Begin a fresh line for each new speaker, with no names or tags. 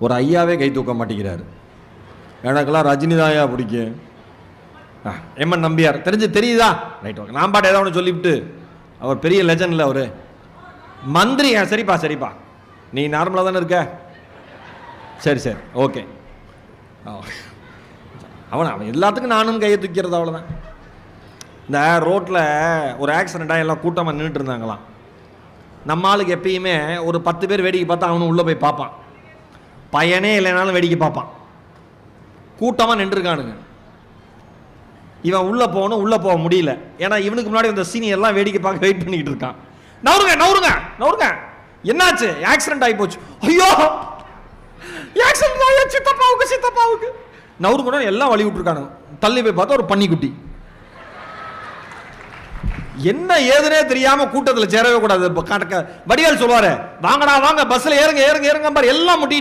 ஒரு ஐயாவே கை தூக்க மாட்டேங்கிறாரு. எனக்கெல்லாம் ரஜினி தாயா பிடிக்கும். எம்என் நம்பியார் தெரியுதா? Right, okay. நான் பாட்டு ஏதாவது ஒன்று சொல்லிவிட்டு, அவர் பெரிய லெஜண்டில் அவர் மந்திரி. சரிப்பா நீ நார்மலாக தானே இருக்க? சரி ஓகே. அவன் எல்லாத்துக்கும் நானும் கையை தூக்கிறது, அவ்வளோதான். இந்த ரோட்டில் ஒரு ஆக்சிடெண்ட்டாக எல்லாம் கூட்டமாக நின்றுட்டு இருந்தாங்களாம். நம்ம ஆளுக்கு எப்பயுமே ஒரு 10 பேர் வேடிக்கை பார்த்தா அவனு உள்ளே போய் பார்ப்பான். பையனே இல்லைனாலும் வேடிக்கை பார்ப்பான். கூட்டமாக நின்றுருக்கானுங்க. இவன் உள்ளே போகணும், உள்ளே போக முடியல. ஏன்னா இவனுக்கு முன்னாடி இந்த சீனியர்லாம் வேடிக்கை பார்க்க வெயிட் பண்ணிக்கிட்டு இருக்கான். நவுருங்க என்னாச்சு? ஆக்சிடென்ட் ஆகி போச்சு. ஐயோ ஆக்சிடென்ட், சித்தப்பாவுக்கு நவுருங்க. எல்லாம் வழி விட்டுருக்கானுங்க. தள்ளி போய் பார்த்தா ஒரு பன்னிக்குட்டி. என்ன ஏதுனே தெரியாம கூட்டத்தில் சேரவே கூடாது. வடிவேல் சொல்லுவாரு, வாங்கடா வாங்க பஸ்ல ஏறுங்க பாரு, எல்லாம் முட்டி